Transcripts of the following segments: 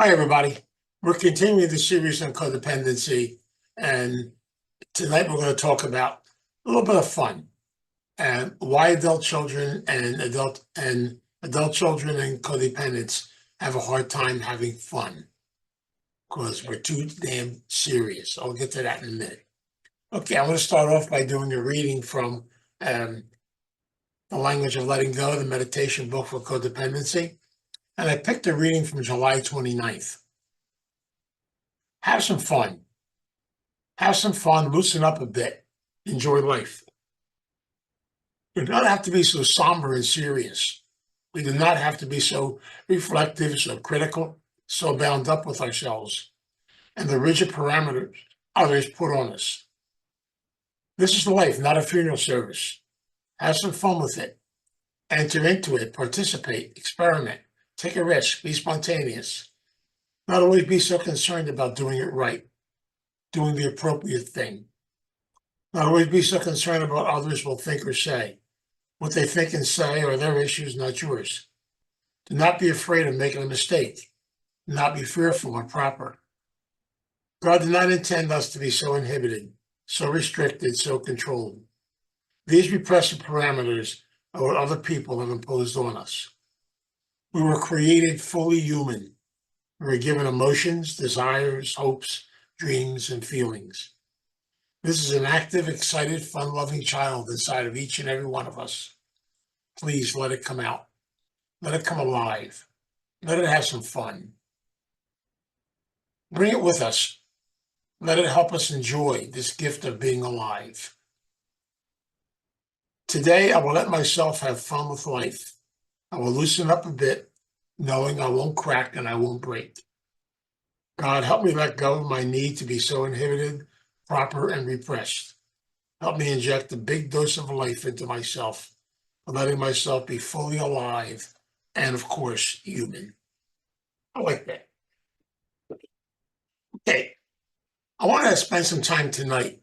Hi, everybody. We're continuing the series on codependency, and tonight we're going to talk about a little bit of fun and why adult children and adult children and codependents have a hard time having fun because we're too damn serious. I'll get to that in a minute. Okay, I'm going to start off by doing a reading from The Language of Letting Go, the meditation book for codependency, and I picked a reading from July 29th. Have some fun. Have some fun, loosen up a bit, enjoy life. We do not have to be so somber and serious. We do not have to be so reflective, so critical, so bound up with ourselves and the rigid parameters others put on us. This is life, not a funeral service. Have some fun with it. Enter into it, participate, experiment, take a risk, be spontaneous. Not always be so concerned about doing it right, doing the appropriate thing. Not always be so concerned about what others will think or say. What they think and say are their issues, not yours. Do not be afraid of making a mistake. Do not be fearful or proper. God did not intend us to be so inhibited, so restricted, so controlled. These repressive parameters are what other people have imposed on us. We were created fully human. We were given emotions, desires, hopes, dreams, and feelings. This is an active, excited, fun-loving child inside of each and every one of us. Please let it come out. Let it come alive. Let it have some fun. Bring it with us. Let it help us enjoy this gift of being alive. Today, I will let myself have fun with life. I will loosen up a bit, knowing I won't crack and I won't break. God, help me let go of my need to be so inhibited, proper, and repressed. Help me inject a big dose of life into myself, letting myself be fully alive and, of course, human. I like that. Okay, I want to spend some time tonight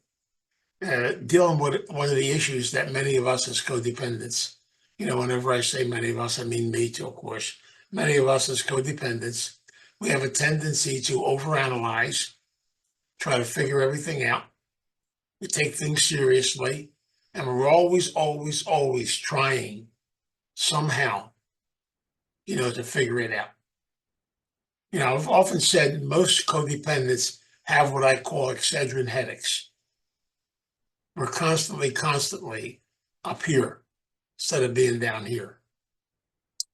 dealing with one of the issues that many of us as codependents, whenever I say many of us, I mean me too, of course. Many of us as codependents, we have a tendency to overanalyze, try to figure everything out. We take things seriously, and we're always trying somehow, to figure it out. I've often said most codependents have what I call Excedrin headaches. We're constantly up here instead of being down here.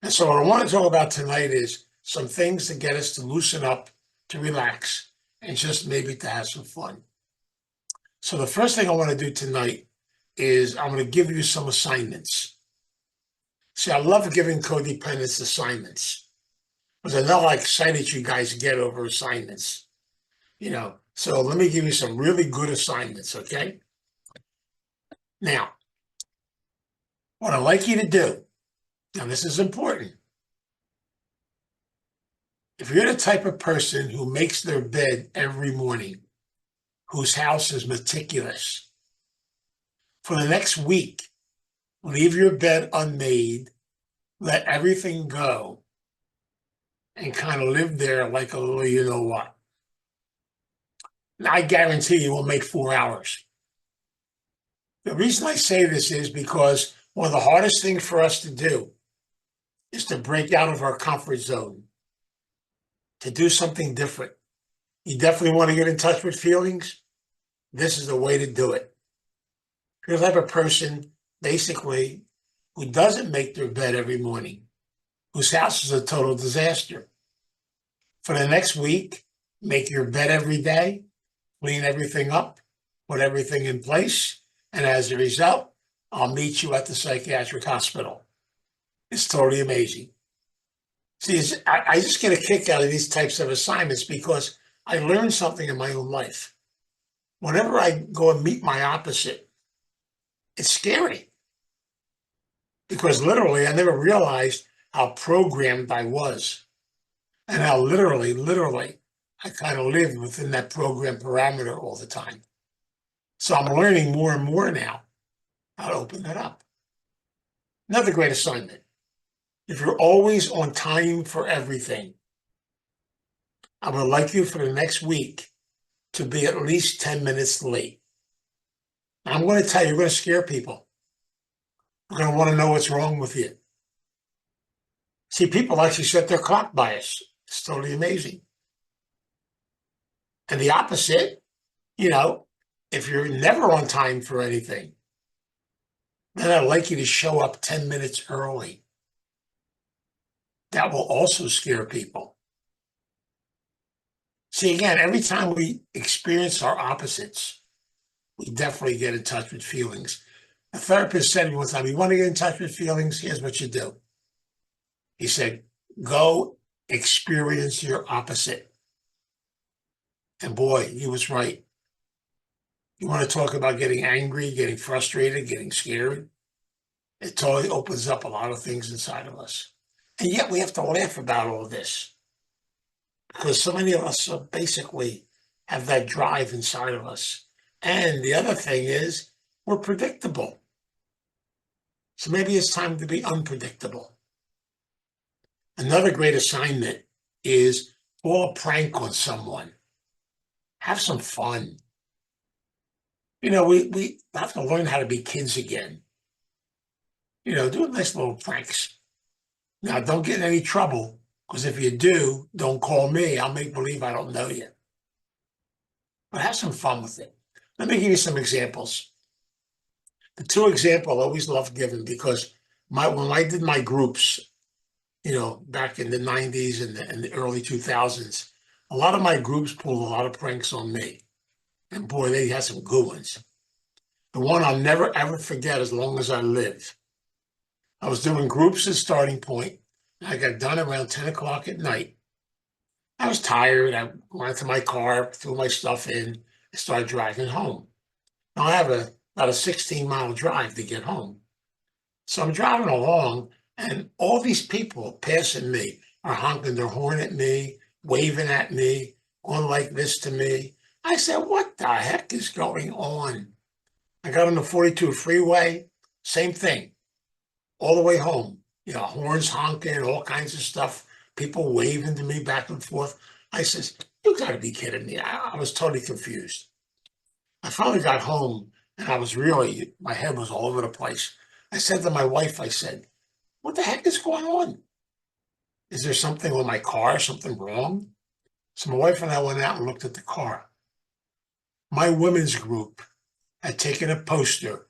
And so what I want to talk about tonight is some things to get us to loosen up, to relax, and just maybe to have some fun. So the first thing I want to do tonight is I'm going to give you some assignments. See, I love giving codependents assignments because I know how excited you guys get over assignments. So let me give you some really good assignments, okay? Now, what I'd like you to do, now this is important. If you're the type of person who makes their bed every morning, whose house is meticulous, for the next week, leave your bed unmade, let everything go, and kind of live there like a little you-know-what. I guarantee you will make 4 hours. The reason I say this is because one of the hardest things for us to do is to break out of our comfort zone, to do something different. You definitely want to get in touch with feelings. This is the way to do it. If you're the type of person, basically, who doesn't make their bed every morning, whose house is a total disaster, for the next week, make your bed every day, clean everything up, put everything in place, and as a result, I'll meet you at the psychiatric hospital. It's totally amazing. See, I just get a kick out of these types of assignments because I learned something in my own life. Whenever I go and meet my opposite, it's scary because literally I never realized how programmed I was and how literally I kind of lived within that program parameter all the time. So I'm learning more and more now how to open that up. Another great assignment. If you're always on time for everything, I would like you for the next week to be at least 10 minutes late. I'm going to tell you, you're going to scare people. They're going to want to know what's wrong with you. See, people actually set their clock by us. It's totally amazing. And the opposite, if you're never on time for anything, then I'd like you to show up 10 minutes early. That will also scare people. See, again, every time we experience our opposites, we definitely get in touch with feelings. A therapist said to me one time, you want to get in touch with feelings? Here's what you do. He said, go experience your opposite. And boy, he was right. You want to talk about getting angry, getting frustrated, getting scared? It totally opens up a lot of things inside of us. And yet we have to laugh about all this because so many of us basically have that drive inside of us. And the other thing is we're predictable. So maybe it's time to be unpredictable. Another great assignment is pull a prank on someone. Have some fun. We have to learn how to be kids again. Do nice little pranks. Now, don't get in any trouble, because if you do, don't call me. I'll make believe I don't know you. But have some fun with it. Let me give you some examples. The two examples I always love giving, because when I did my groups, back in the 90s and the early 2000s, a lot of my groups pulled a lot of pranks on me. And boy, they had some good ones. The one I'll never, ever forget as long as I live. I was doing groups at Starting Point, and I got done around 10 o'clock at night. I was tired. I went to my car, threw my stuff in, and started driving home. Now, I have about a 16-mile drive to get home. So I'm driving along, and all these people passing me are honking their horn at me, waving at me, going like this to me. I said, what the heck is going on? I got on the 42 freeway, same thing. All the way home, horns honking, all kinds of stuff, people waving to me back and forth. I says, you got to be kidding me. I was totally confused. I finally got home, and my head was all over the place. I said to my wife, what the heck is going on? Is there something with my car, something wrong? So my wife and I went out and looked at the car. My women's group had taken a poster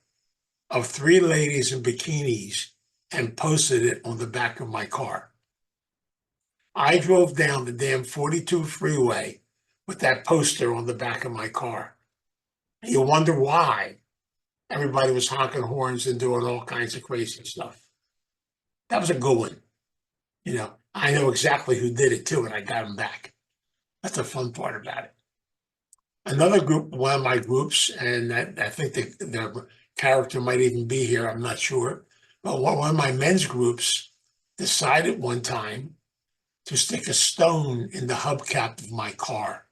of 3 ladies in bikinis and posted it on the back of my car. I drove down the damn 42 freeway with that poster on the back of my car. You wonder why everybody was honking horns and doing all kinds of crazy stuff. That was a good one. I know exactly who did it too, and I got him back. That's the fun part about it. Another group, one of my groups, and I think the character might even be here, I'm not sure, but one of my men's groups decided one time to stick a stone in the hubcap of my car.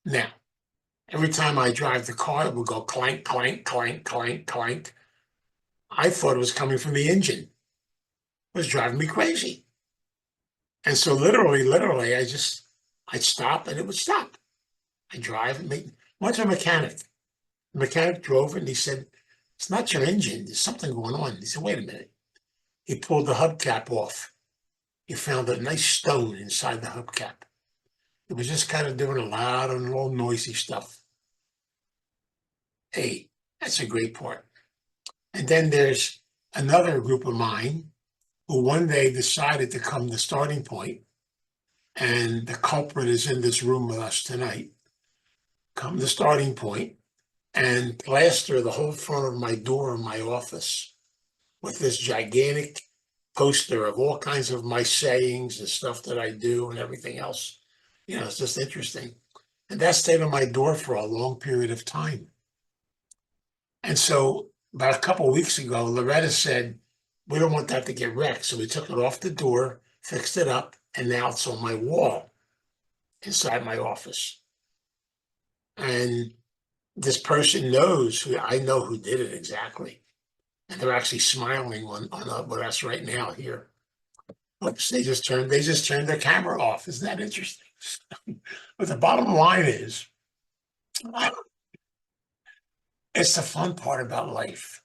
Now, every time I drive the car, it would go clank, clank, clank, clank, clank. I thought it was coming from the engine. It was driving me crazy. And so literally, I'd stop and it would stop. I drive and went to a mechanic. The mechanic drove it and he said, it's not your engine. There's something going on. He said, wait a minute. He pulled the hubcap off. He found a nice stone inside the hubcap. It was just kind of doing a loud and a little noisy stuff. Hey, that's a great part. And then there's another group of mine who one day decided to come to Starting Point, and the culprit is in this room with us tonight. Come to Starting Point and plaster the whole front of my door in my office with this gigantic poster of all kinds of my sayings and stuff that I do and everything else. It's just interesting. And that stayed on my door for a long period of time. And so about a couple of weeks ago, Loretta said, we don't want that to get wrecked. So we took it off the door, fixed it up, and now it's on my wall inside my office. And this person knows I know who did it exactly. And they're actually smiling on with us right now here. Oops, they just turned their camera off. Isn't that interesting? But the bottom line is, it's the fun part about life.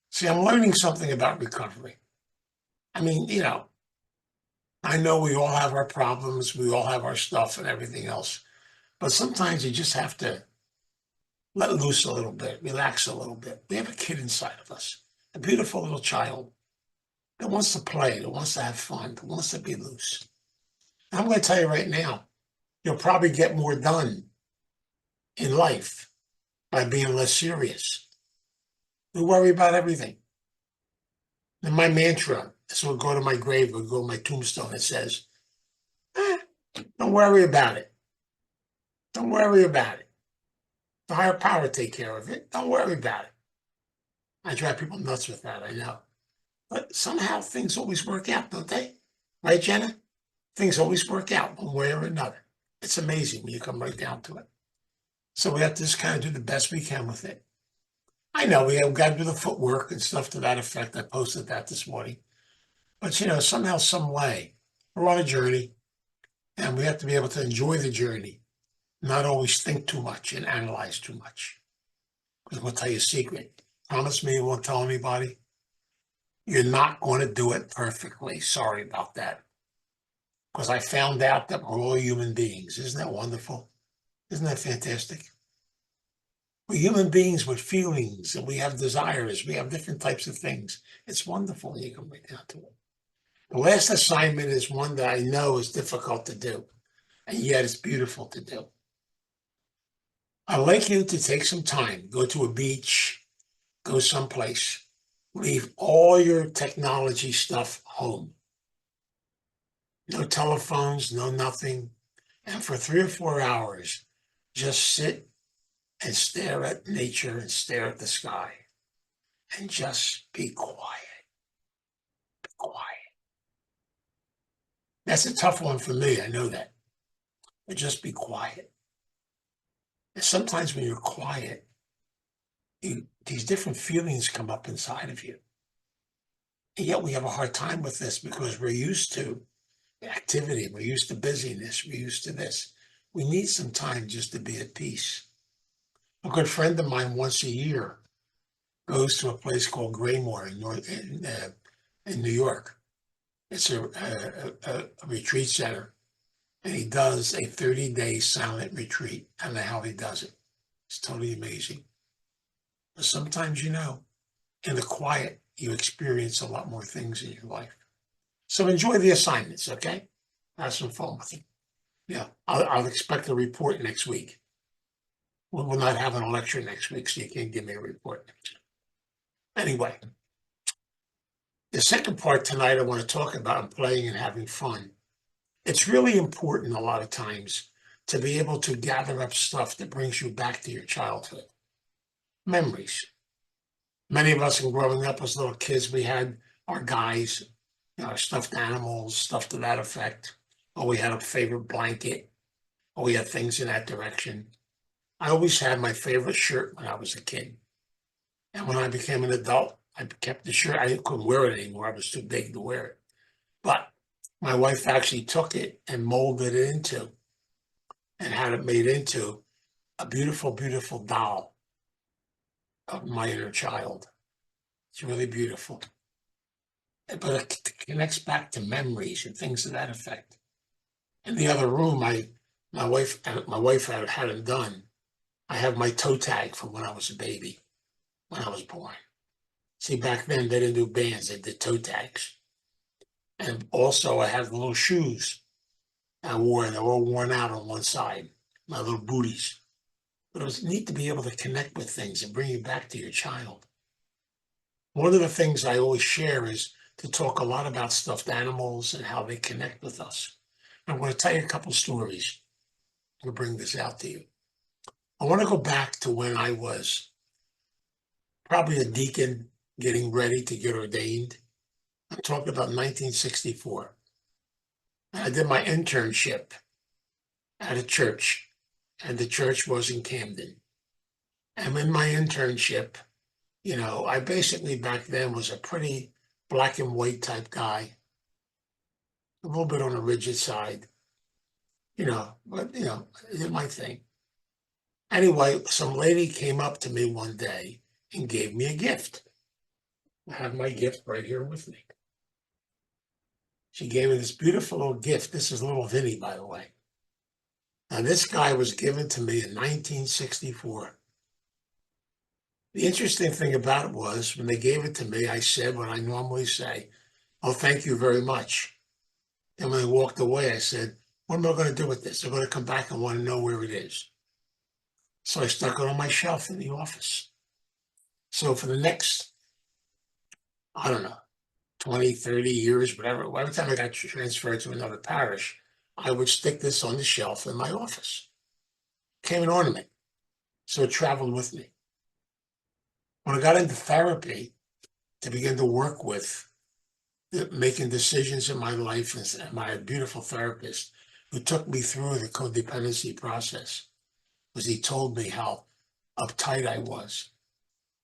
See, I'm learning something about recovery. I mean, I know we all have our problems, we all have our stuff and everything else, but sometimes you just have to let loose a little bit, relax a little bit. We have a kid inside of us, a beautiful little child that wants to play, that wants to have fun, that wants to be loose. And I'm going to tell you right now, you'll probably get more done in life by being less serious. We worry about everything. And my mantra, this will go to my grave, will go to my tombstone. It says, don't worry about it. Don't worry about it. The higher power take care of it. Don't worry about it. I drive people nuts with that, I know. But somehow things always work out, don't they? Right, Jenna? Things always work out one way or another. It's amazing when you come right down to it. So we have to just kind of do the best we can with it. I know we have got to do the footwork and stuff to that effect. I posted that this morning. But somehow, some way, we're on a journey and we have to be able to enjoy the journey, not always think too much and analyze too much. Because I'm going to tell you a secret. Promise me you won't tell anybody. You're not going to do it perfectly. Sorry about that. Because I found out that we're all human beings. Isn't that wonderful? Isn't that fantastic? We're human beings with feelings and we have desires. We have different types of things. It's wonderful when you come right down to it. The last assignment is one that I know is difficult to do, and yet it's beautiful to do. I'd like you to take some time, go to a beach, go someplace, leave all your technology stuff home. No telephones, no nothing. And for 3 or 4 hours, just sit and stare at nature and stare at the sky and just be quiet. Be quiet. That's a tough one for me. I know that. But just be quiet. And sometimes when you're quiet, these different feelings come up inside of you. And yet we have a hard time with this because we're used to activity, we're used to busyness, we're used to this. We need some time just to be at peace. A good friend of mine once a year goes to a place called Graymore in New York. It's a retreat center, and he does a 30-day silent retreat. I don't know how he does it. It's totally amazing. But sometimes, in the quiet, you experience a lot more things in your life. So enjoy the assignments, okay? Have some fun with it. Yeah, I'll expect a report next week. We'll not have an lecture next week, so you can't give me a report. Anyway, the second part tonight I want to talk about playing and having fun. It's really important a lot of times to be able to gather up stuff that brings you back to your childhood. Memories. Many of us, in growing up as little kids, we had our guys, our stuffed animals, stuff to that effect, or we had a favorite blanket, or we had things in that direction. I always had my favorite shirt when I was a kid. And when I became an adult, I kept the shirt. I couldn't wear it anymore. I was too big to wear it. But my wife actually took it and molded it into and had it made into a beautiful, beautiful doll of my inner child. It's really beautiful. But it connects back to memories and things of that effect. In the other room, my wife had it done. I have my toe tag from when I was a baby, when I was born. See, back then they didn't do bands; they did toe tags. And also, I have the little shoes I wore, and they were all worn out on one side, my little booties. But it was neat to be able to connect with things and bring you back to your child. One of the things I always share is to talk a lot about stuffed animals and how they connect with us. I'm going to tell you a couple stories to bring this out to you. I want to go back to when I was probably a deacon getting ready to get ordained. I'm talking about 1964. I did my internship at a church, and the church was in Camden. And in my internship, I basically back then was a pretty black and white type guy. a little bit on the rigid side, but I did my thing. Anyway, some lady came up to me one day and gave me a gift. I have my gift right here with me. She gave me this beautiful little gift. This is little Vinny, by the way. Now, this guy was given to me in 1964. The interesting thing about it was when they gave it to me, I said what I normally say, "Oh, thank you very much." And when they walked away, I said, "What am I going to do with this? They're going to come back and want to know where it is." So I stuck it on my shelf in the office. So for the next, I don't know, 20, 30 years, whatever, every time I got transferred to another parish, I would stick this on the shelf in my office. It became an ornament. So it traveled with me. When I got into therapy to begin to work with making decisions in my life, and my beautiful therapist who took me through the codependency process, was he told me how uptight I was.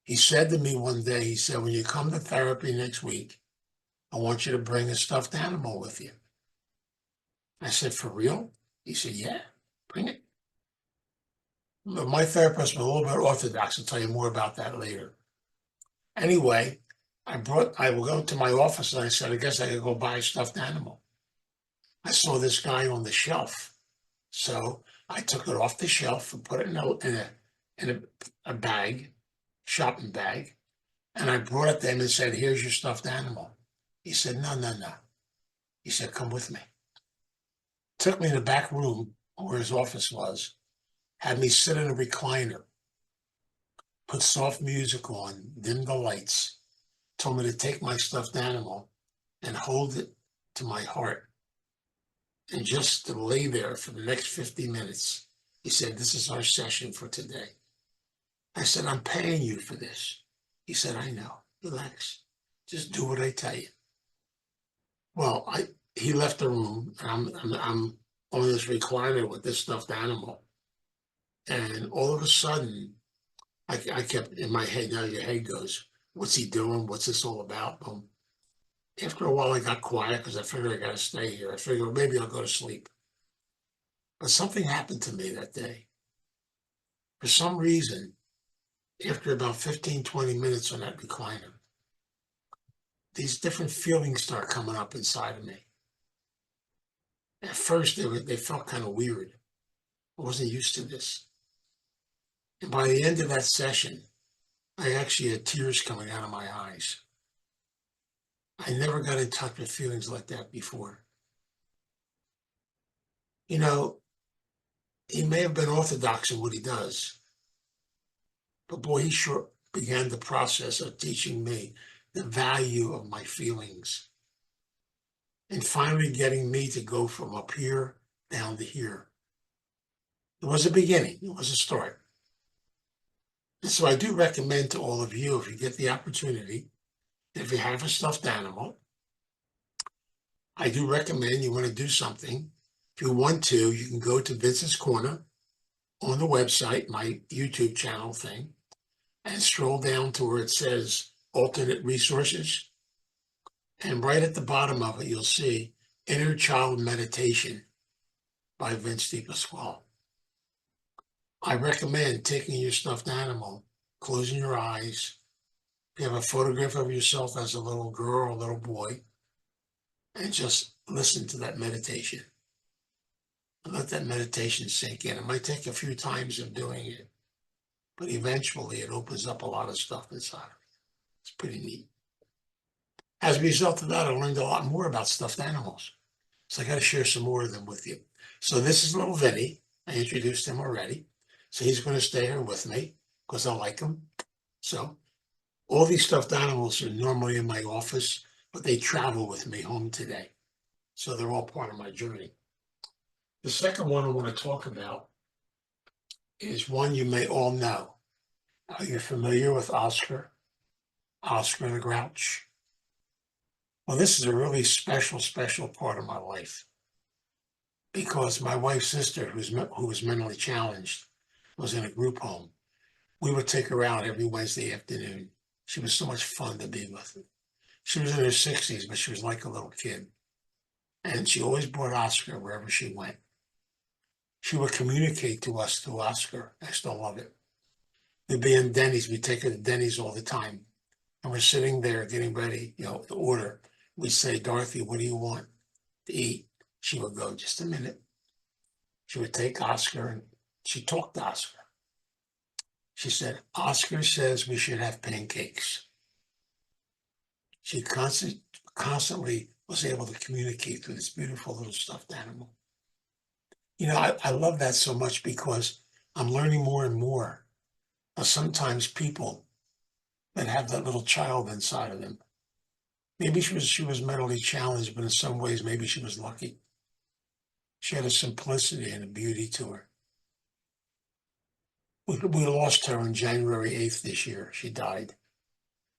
He said to me one day, he said, "When you come to therapy next week, I want you to bring a stuffed animal with you." I said, "For real?" He said, "Yeah, bring it." But my therapist was a little bit orthodox. I'll tell you more about that later. Anyway, I will go to my office and I said, "I guess I could go buy a stuffed animal." I saw this guy on the shelf. So I took it off the shelf and put it in a bag, shopping bag, and I brought it to him and said, "Here's your stuffed animal." He said, "No, no, no." He said, "Come with me." Took me in the back room where his office was, had me sit in a recliner, put soft music on, dim the lights, told me to take my stuffed animal and hold it to my heart and just to lay there for the next 50 minutes. He said, "This is our session for today." I said, "I'm paying you for this." He said, "I know. Relax. Just do what I tell you." Well, he left the room, and I'm on this recliner with this stuffed animal. And all of a sudden, I kept in my head, now your head goes, "What's he doing? What's this all about?" Boom. After a while, I got quiet because I figured I got to stay here. I figured, well, maybe I'll go to sleep. But something happened to me that day. For some reason, after about 15, 20 minutes on that recliner, these different feelings start coming up inside of me. At first, they felt kind of weird. I wasn't used to this. And by the end of that session, I actually had tears coming out of my eyes. I never got in touch with feelings like that before. You know, he may have been orthodox in what he does, but boy, he sure began the process of teaching me the value of my feelings and finally getting me to go from up here down to here. It was a beginning, it was a start. And so I do recommend to all of you, if you get the opportunity, if you have a stuffed animal, I do recommend you want to do something. If you want to, you can go to Vince's Corner on the website, my YouTube channel thing, and scroll down to where it says alternate resources. And right at the bottom of it, you'll see Inner Child Meditation by Vince DiPasquale. I recommend taking your stuffed animal, closing your eyes. If you have a photograph of yourself as a little girl or little boy, and just listen to that meditation. And let that meditation sink in. It might take a few times of doing it, but eventually it opens up a lot of stuff inside of you. It's pretty neat. As a result of that, I learned a lot more about stuffed animals. So I got to share some more of them with you. So this is little Vinny. I introduced him already. So he's going to stay here with me because I like him. So all these stuffed animals are normally in my office, but they travel with me home today. So they're all part of my journey. The second one I want to talk about is one you may all know. Are you familiar with Oscar? Oscar the Grouch? Well, this is a really special, special part of my life because my wife's sister, who was mentally challenged, was in a group home. We would take her out every Wednesday afternoon. She was so much fun to be with. She was in her 60s, but she was like a little kid. And she always brought Oscar wherever she went. She would communicate to us through Oscar. I still love it. We'd be in Denny's. We'd take her to Denny's all the time. And we're sitting there getting ready, to order. We'd say, Dorothy, what do you want to eat? She would go, just a minute. She would take Oscar and she talked to Oscar. She said, Oscar says we should have pancakes. She constantly was able to communicate through this beautiful little stuffed animal. I love that so much because I'm learning more and more. Sometimes people that have that little child inside of them, maybe she was mentally challenged, but in some ways, maybe she was lucky. She had a simplicity and a beauty to her. We lost her on January 8th this year. She died.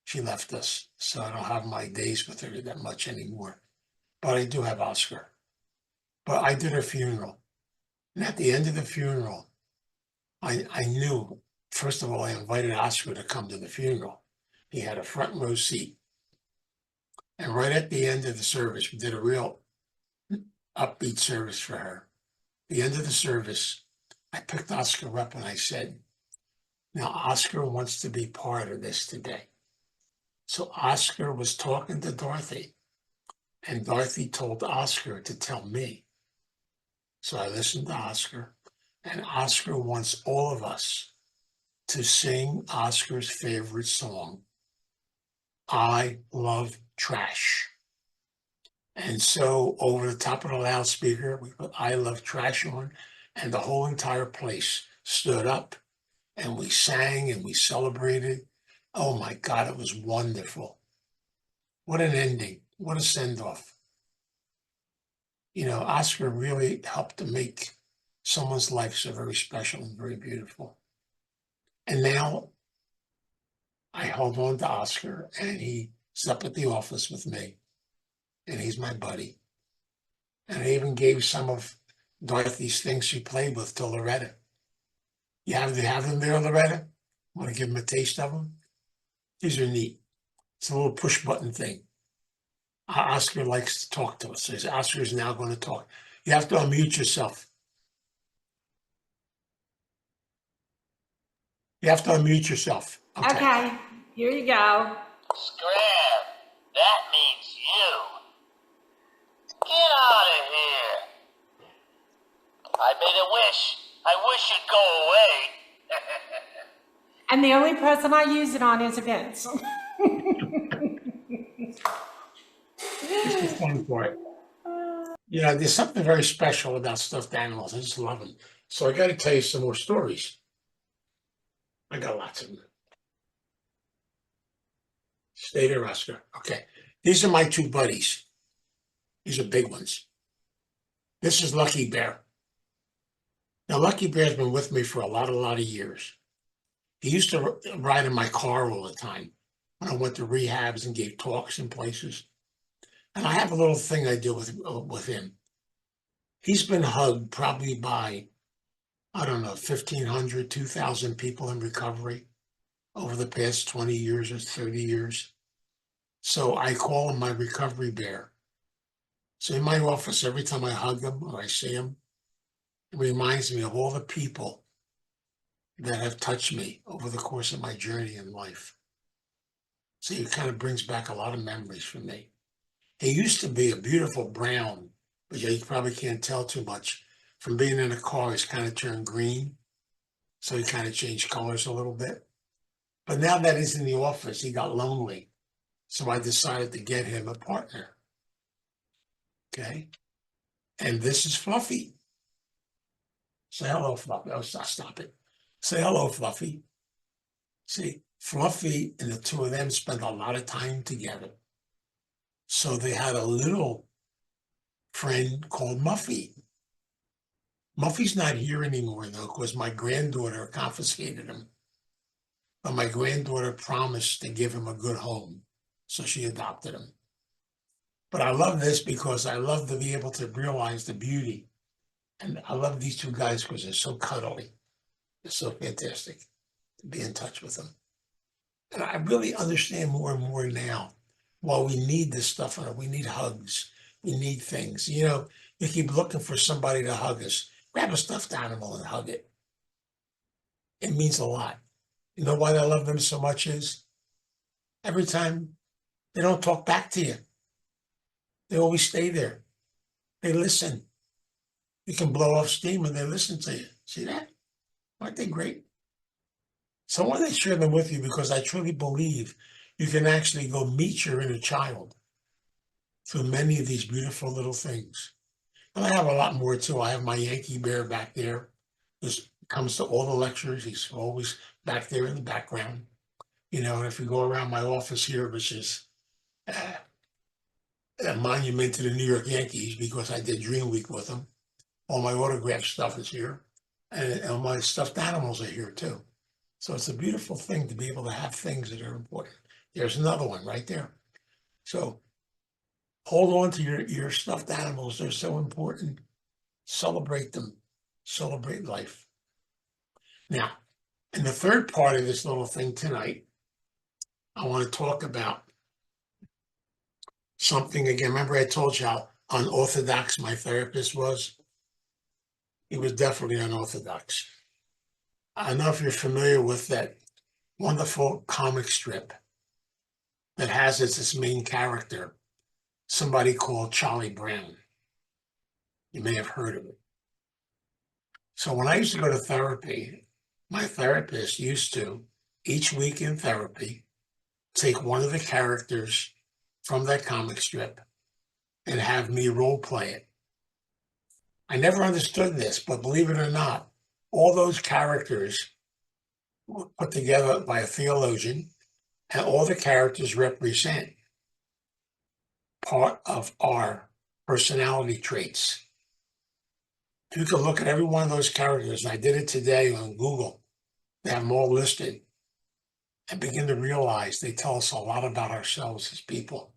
She left us. So I don't have my days with her that much anymore. But I do have Oscar. But I did her funeral. And at the end of the funeral, I knew, first of all, I invited Oscar to come to the funeral. He had a front row seat. And right at the end of the service, we did a real upbeat service for her. At the end of the service, I picked Oscar up and I said, now Oscar wants to be part of this today. So Oscar was talking to Dorothy, and Dorothy told Oscar to tell me. So I listened to Oscar, and Oscar wants all of us to sing Oscar's favorite song, I Love Trash. And so over the top of the loudspeaker, we put I Love Trash on, and the whole entire place stood up, and we sang and we celebrated. Oh my God, it was wonderful. What an ending. What a send-off. Oscar really helped to make someone's life so very special and very beautiful. And now I hold on to Oscar, and he's up at the office with me, and he's my buddy. And I even gave some of Dorothy's things she played with to Loretta. You have them there, Loretta? Want to give them a taste of them? These are neat. It's a little push button thing. Oscar likes to talk to us. So Oscar is now going to talk. You have to unmute yourself. You have to unmute yourself. Okay, here you go. Scram, that means you. Get out of here. I made a wish. I wish you'd go away. And the only person I use it on is Vince. It's the fun part. There's something very special about stuffed animals. I just love them. So I got to tell you some more stories. I got lots of them. Stay there, Oscar. Okay. These are my two buddies. These are big ones. This is Lucky Bear. Now, Lucky Bear's been with me for a lot of years. He used to ride in my car all the time when I went to rehabs and gave talks in places. And I have a little thing I do with him. He's been hugged probably by, 1,500, 2,000 people in recovery over the past 20 years or 30 years. So I call him my recovery bear. So in my office, every time I hug him or I see him, it reminds me of all the people that have touched me over the course of my journey in life. So it kind of brings back a lot of memories for me. He used to be a beautiful brown, but you probably can't tell too much. From being in a car, he's kind of turned green. So he kind of changed colors a little bit. But now that he's in the office, he got lonely. So I decided to get him a partner. Okay. And this is Fluffy. Say hello, Fluffy. Oh, stop it. Say hello, Fluffy. See, Fluffy and the two of them spent a lot of time together. So they had a little friend called Muffy. Muffy's not here anymore, though, because my granddaughter confiscated him. But my granddaughter promised to give him a good home, so she adopted him. But I love this because I love to be able to realize the beauty. And I love these two guys because they're so cuddly. They're so fantastic to be in touch with them. And I really understand more and more now why we need this stuff. We need hugs. We need things. You know, we keep looking for somebody to hug us. Grab a stuffed animal and hug it. It means a lot. You know why I love them so much is every time they don't talk back to you. They always stay there. They listen. You can blow off steam and they listen to you. See that? Aren't they great? So I want to share them with you because I truly believe you can actually go meet your inner child through many of these beautiful little things. And I have a lot more too. I have my Yankee bear back there. This comes to all the lectures. He's always back there in the background. You know, and if you go around my office here, which is a monument to the New York Yankees because I did Dream Week with them, all my autograph stuff is here. And all my stuffed animals are here too. So it's a beautiful thing to be able to have things that are important. There's another one right there. So hold on to your stuffed animals. They're so important. Celebrate them. Celebrate life. Now, in the third part of this little thing tonight, I want to talk about something again. Remember I told you how unorthodox my therapist was? He was definitely unorthodox. I don't know if you're familiar with that wonderful comic strip that has as its main character somebody called Charlie Brown. You may have heard of it. So when I used to go to therapy, my therapist used to, each week in therapy, take one of the characters from that comic strip and have me role play it. I never understood this, but believe it or not, all those characters were put together by a theologian, and all the characters represent part of our personality traits. You can look at every one of those characters, and I did it today on Google. They have them all listed, and begin to realize they tell us a lot about ourselves as people.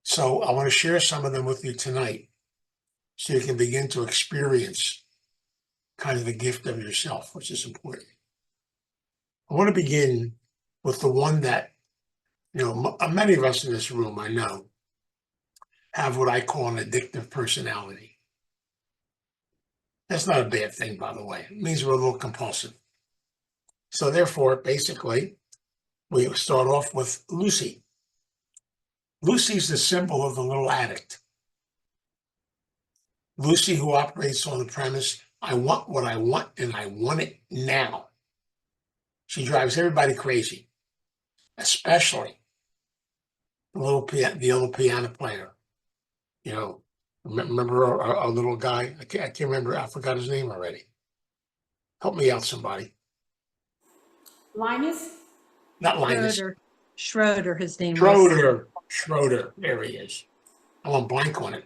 So I want to share some of them with you tonight so you can begin to experience kind of the gift of yourself, which is important. I want to begin with the one that, you know, many of us in this room, I know, have what I call an addictive personality. That's not a bad thing, by the way. It means we're a little compulsive. So therefore, basically, we start off with Lucy. Lucy's the symbol of the little addict. Lucy, who operates on the premise, I want what I want and I want it now. She drives everybody crazy, especially the little piano player. You know, remember our little guy? I can't remember. I forgot his name already. Help me out, somebody. Linus? Not Linus. Schroeder, his name was. Schroeder. There he is. I went blank on it.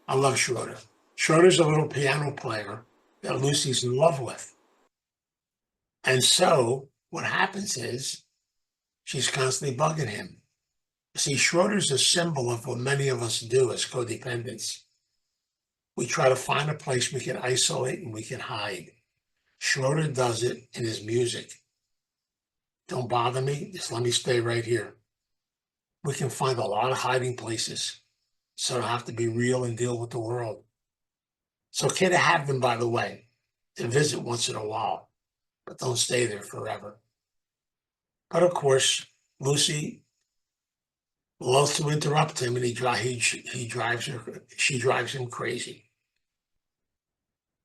I love Schroeder. Schroeder's a little piano player that Lucy's in love with. And so what happens is she's constantly bugging him. See, Schroeder's a symbol of what many of us do as codependents. We try to find a place we can isolate and we can hide. Schroeder does it in his music. Don't bother me, just let me stay right here. We can find a lot of hiding places, so I don't have to be real and deal with the world. It's okay to have them, by the way, to visit once in a while, but don't stay there forever. But of course, Lucy loves to interrupt him, and she drives him crazy.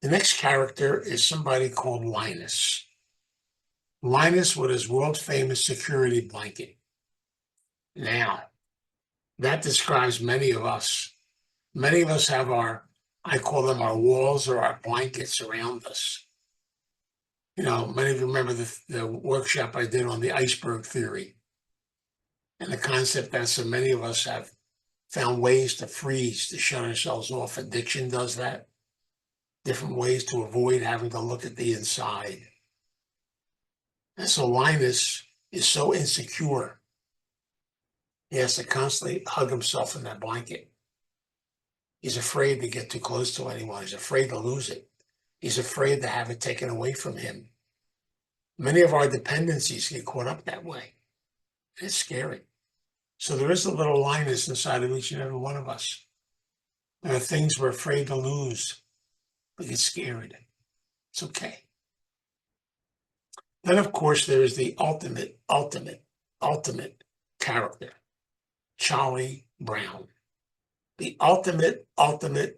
The next character is somebody called Linus. Linus with his world-famous security blanket. Now, that describes many of us. Many of us have I call them our walls or our blankets around us. You know, many of you remember the workshop I did on the iceberg theory and the concept that so many of us have found ways to freeze, to shut ourselves off. Addiction does that. Different ways to avoid having to look at the inside. And so Linus is so insecure. He has to constantly hug himself in that blanket. He's afraid to get too close to anyone. He's afraid to lose it. He's afraid to have it taken away from him. Many of our dependencies get caught up that way. It's scary. So there is a little Linus inside of each and every one of us. There are things we're afraid to lose. We get scared. It's okay. Then, of course, there is the ultimate character, Charlie Brown. The ultimate codependent.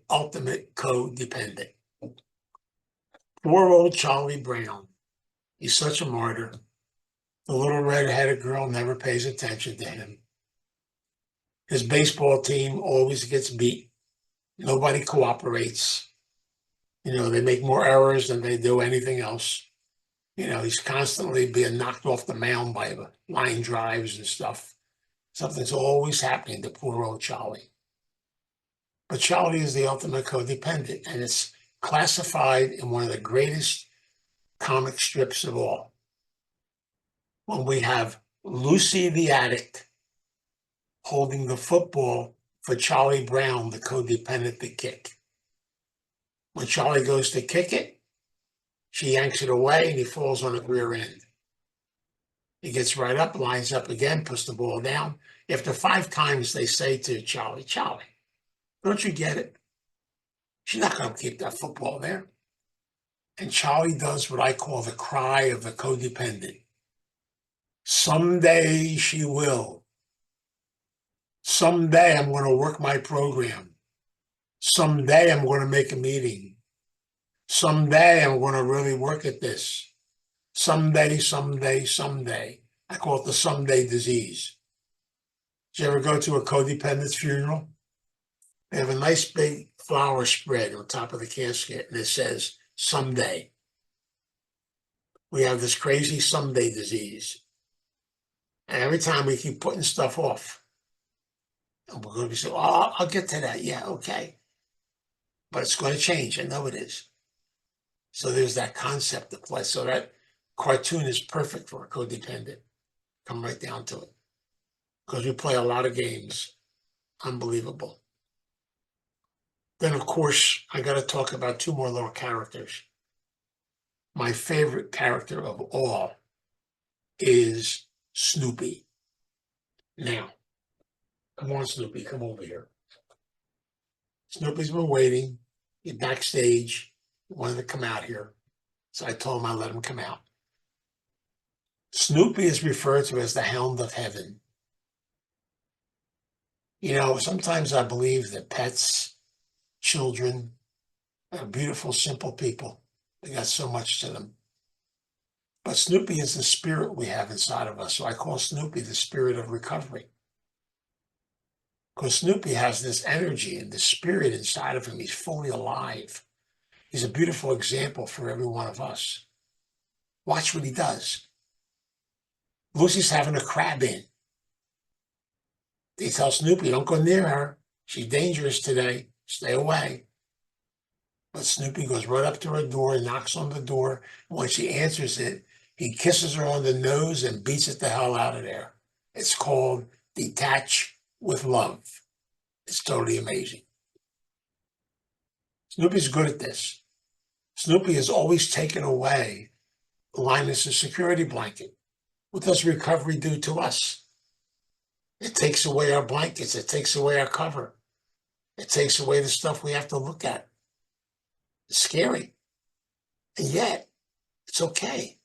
Poor old Charlie Brown. He's such a martyr. The little red-headed girl never pays attention to him. His baseball team always gets beat. Nobody cooperates. They make more errors than they do anything else. He's constantly being knocked off the mound by the line drives and stuff. Something's always happening to poor old Charlie. But Charlie is the ultimate codependent, and it's classified in one of the greatest comic strips of all. When we have Lucy the addict holding the football for Charlie Brown, the codependent, to kick. When Charlie goes to kick it, she yanks it away and he falls on the rear end. He gets right up, lines up again, puts the ball down. After 5 times, they say to Charlie, Charlie, don't you get it? She's not going to keep that football there. And Charlie does what I call the cry of the codependent. Someday she will. Someday I'm going to work my program. Someday I'm going to make a meeting. Someday I'm going to really work at this. Someday. I call it the someday disease. Did you ever go to a codependent's funeral? They have a nice big flower spread on top of the casket, and it says, someday. We have this crazy someday disease. And every time we keep putting stuff off, and we're going to be saying, oh, I'll get to that. Yeah, okay. But it's going to change. I know it is. So there's that concept to play. So that cartoon is perfect for a codependent. Come right down to it. Because we play a lot of games. Unbelievable. Then, of course, I got to talk about 2 more little characters. My favorite character of all is Snoopy. Now, come on, Snoopy, come over here. Snoopy's been waiting. He's backstage. He wanted to come out here. So I told him I'd let him come out. Snoopy is referred to as the Hound of Heaven. Sometimes I believe that pets, children, are beautiful, simple people. They got so much to them. But Snoopy is the spirit we have inside of us. So I call Snoopy the spirit of recovery. Because Snoopy has this energy and the spirit inside of him. He's fully alive. He's a beautiful example for every one of us. Watch what he does. Lucy's having a crab in. They tell Snoopy, don't go near her. She's dangerous today. Stay away. But Snoopy goes right up to her door, knocks on the door. And when she answers it, he kisses her on the nose and beats it the hell out of there. It's called Detach with Love. It's totally amazing. Snoopy's good at this. Snoopy has always taken away Linus's security blanket. What does recovery do to us? It takes away our blankets. It takes away our cover. It takes away the stuff we have to look at. It's scary. And yet, it's okay.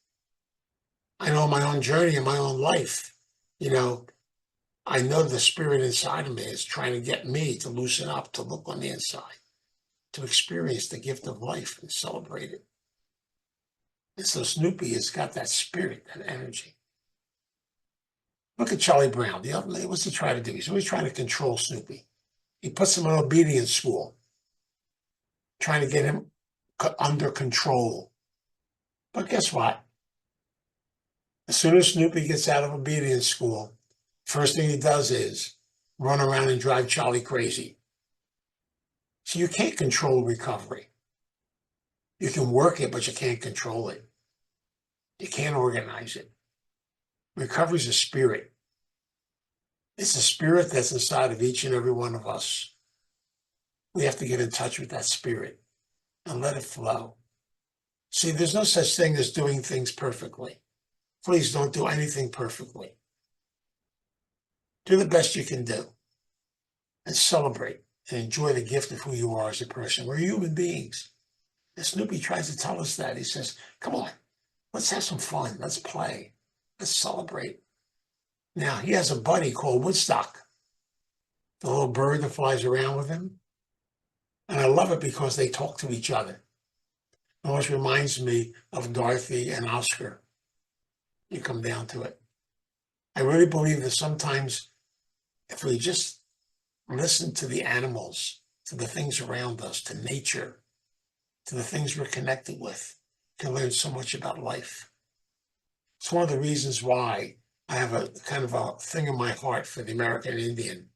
I know my own journey in my own life. I know the spirit inside of me is trying to get me to loosen up, to look on the inside, to experience the gift of life and celebrate it. And so Snoopy has got that spirit, that energy. Look at Charlie Brown. What's he trying to do? He's always trying to control Snoopy. He puts him in obedience school, trying to get him under control. But guess what? As soon as Snoopy gets out of obedience school, first thing he does is run around and drive Charlie crazy. So you can't control recovery. You can work it, but you can't control it. You can't organize it. Recovery is a spirit. It's a spirit that's inside of each and every one of us. We have to get in touch with that spirit and let it flow. See, there's no such thing as doing things perfectly. Please don't do anything perfectly. Do the best you can do and celebrate. and enjoy the gift of who you are as a person. We're human beings. And Snoopy tries to tell us that. He says, come on, let's have some fun. Let's play. Let's celebrate. Now, he has a buddy called Woodstock, the little bird that flies around with him. And I love it because they talk to each other. It always reminds me of Dorothy and Oscar. You come down to it. I really believe that sometimes if we just listen to the animals, to the things around us, to nature, to the things we're connected with, we can learn so much about life. It's one of the reasons why I have a kind of a thing in my heart for the American Indian.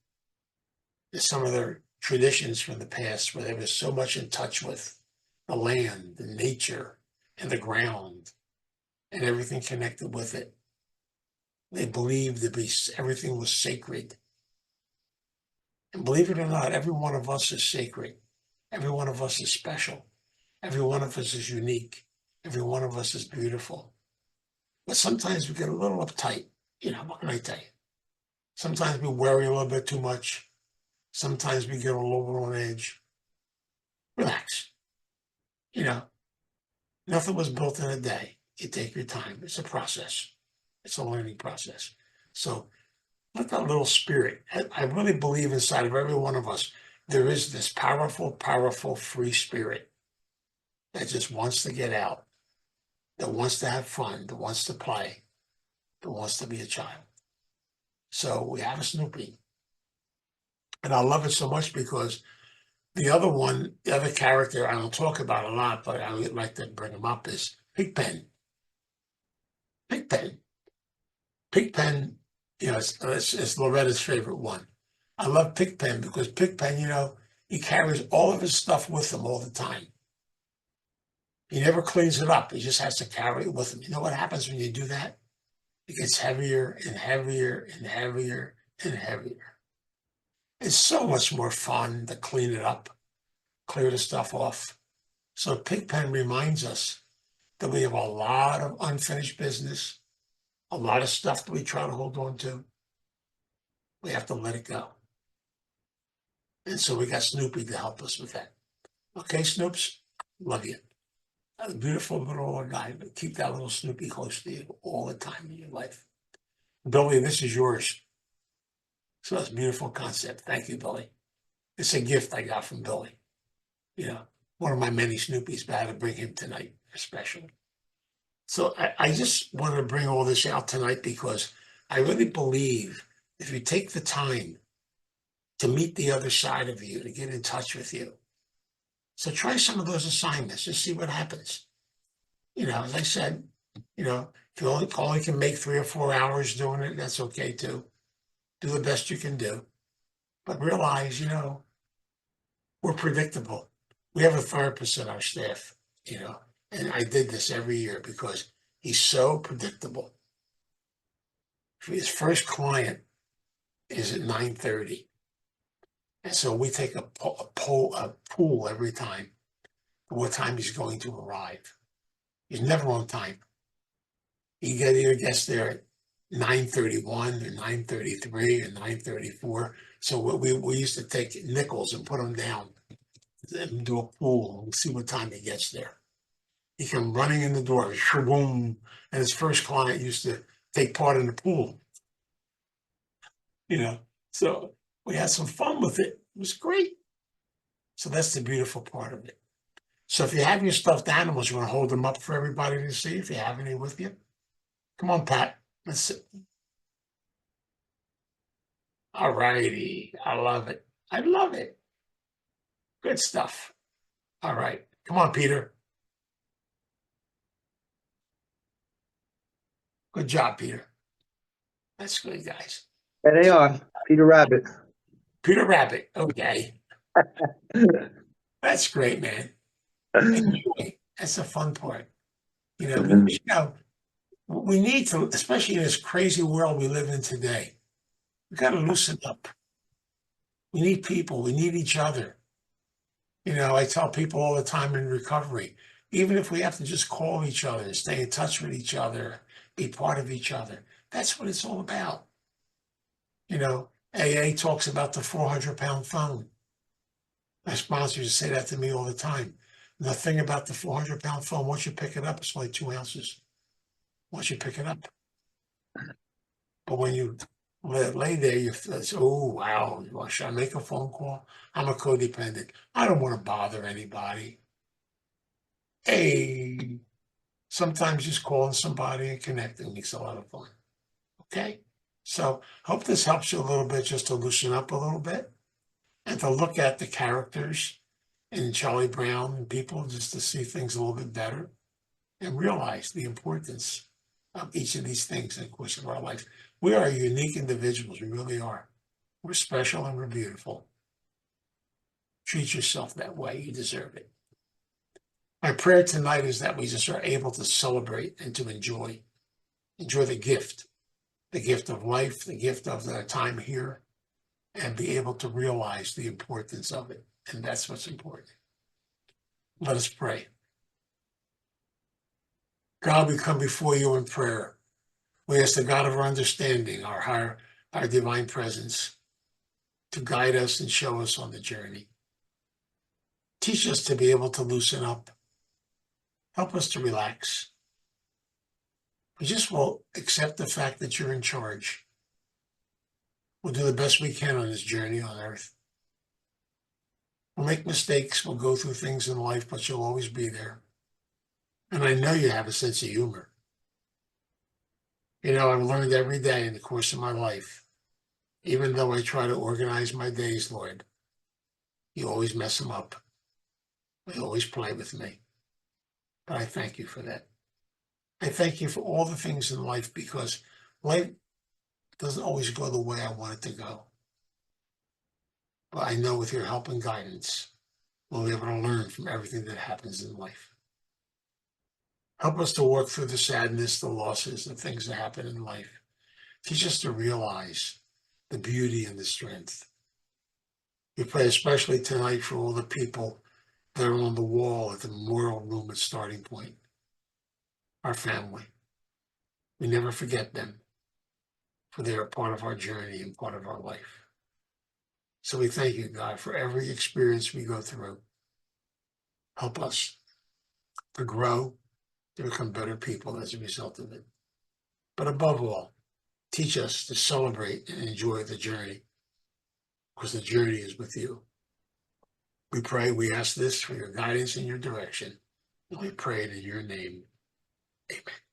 There's some of their traditions from the past where they were so much in touch with the land, the nature, and the ground, and everything connected with it. They believed everything was sacred. And believe it or not, every one of us is sacred. Every one of us is special. Every one of us is unique. Every one of us is beautiful. But sometimes we get a little uptight. What can I tell you? Sometimes we worry a little bit too much. Sometimes we get a little over on edge. Relax. Nothing was built in a day. You take your time. It's a process. It's a learning process. So let that little spirit, I really believe inside of every one of us, there is this powerful, powerful free spirit that just wants to get out, that wants to have fun, that wants to play, that wants to be a child. So we have a Snoopy. And I love it so much because the other character I don't talk about a lot, but I would like to bring him up is Pigpen. Pigpen. Pigpen, it's Loretta's favorite one. I love Pigpen because Pigpen, he carries all of his stuff with him all the time. He never cleans it up. He just has to carry it with him. You know what happens when you do that? It gets heavier and heavier and heavier and heavier. It's so much more fun to clean it up, clear the stuff off. So Pigpen reminds us that we have a lot of unfinished business, a lot of stuff that we try to hold on to. We have to let it go. And so we got Snoopy to help us with that. Okay, Snoops, love you. A beautiful little old guy, but keep that little Snoopy close to you all the time in your life. Billy, this is yours. So that's a beautiful concept. Thank you, Billy. It's a gift I got from Billy. One of my many Snoopies, but I had to bring him tonight, especially. So I just wanted to bring all this out tonight because I really believe if you take the time to meet the other side of you, to get in touch with you. So try some of those assignments, just see what happens. As I said, if you only can make 3 or 4 hours doing it, that's okay too. Do the best you can do. But realize, we're predictable. We have a therapist in our staff, and I did this every year because he's so predictable. His first client is at 9:30. And so we take a pool every time for what time he's going to arrive. He's never on time. He either gets there at 9:31 or 9:33 or 9:34. So we used to take nickels and put them down and do a pool and see what time he gets there. He came running in the door, shaboom, and his first client used to take part in the pool. So we had some fun with it. It was great. So that's the beautiful part of it. So if you have your stuffed animals, you want to hold them up for everybody to see if you have any with you? Come on, Pat. Let's see. All righty. I love it. I love it. Good stuff. All right. Come on, Peter. Good job, Peter. That's good, guys. There they are, Peter Rabbit. Peter Rabbit. Okay. That's great, man. Enjoy. That's the fun part. We need to, especially in this crazy world we live in today, we got to loosen up. We need people. We need each other. I tell people all the time in recovery, even if we have to just call each other, stay in touch with each other, be part of each other, that's what it's all about. AA talks about the 400-pound phone. My sponsor used to say that to me all the time. The thing about the 400-pound foam, once you pick it up, it's only 2 ounces. Once you pick it up. But when you let it lay there, you feel, oh, wow, well, should I make a phone call? I'm a codependent. I don't want to bother anybody. Hey, sometimes just calling somebody and connecting makes a lot of fun. Okay? So hope this helps you a little bit just to loosen up a little bit and to look at the characters in Charlie Brown and people just to see things a little bit better and realize the importance of each of these things in the course of our life. We are unique individuals. We really are. We're special and we're beautiful. Treat yourself that way. You deserve it. My prayer tonight is that we just are able to celebrate and to enjoy the gift of life, the gift of the time here, and be able to realize the importance of it. And that's what's important. Let us pray. God, we come before you in prayer. We ask the God of our understanding, our divine presence, to guide us and show us on the journey. Teach us to be able to loosen up. Help us to relax. We just will accept the fact that you're in charge. We'll do the best we can on this journey on earth. We'll make mistakes. We'll go through things in life, but you'll always be there. And I know you have a sense of humor. You know, I've learned every day in the course of my life, even though I try to organize my days, Lord, you always mess them up. You always play with me. But I thank you for that. I thank you for all the things in life because life doesn't always go the way I want it to go. But I know with your help and guidance, we'll be able to learn from everything that happens in life. Help us to work through the sadness, the losses, the things that happen in life. Teach us to realize the beauty and the strength. We pray especially tonight for all the people that are on the wall at the memorial room at Starting Point. Our family. We never forget them, for they are part of our journey and part of our life. So we thank you, God, for every experience we go through. Help us to grow, to become better people as a result of it. But above all, teach us to celebrate and enjoy the journey, because the journey is with you. We pray, we ask this for your guidance and your direction. And we pray it in your name. Amen.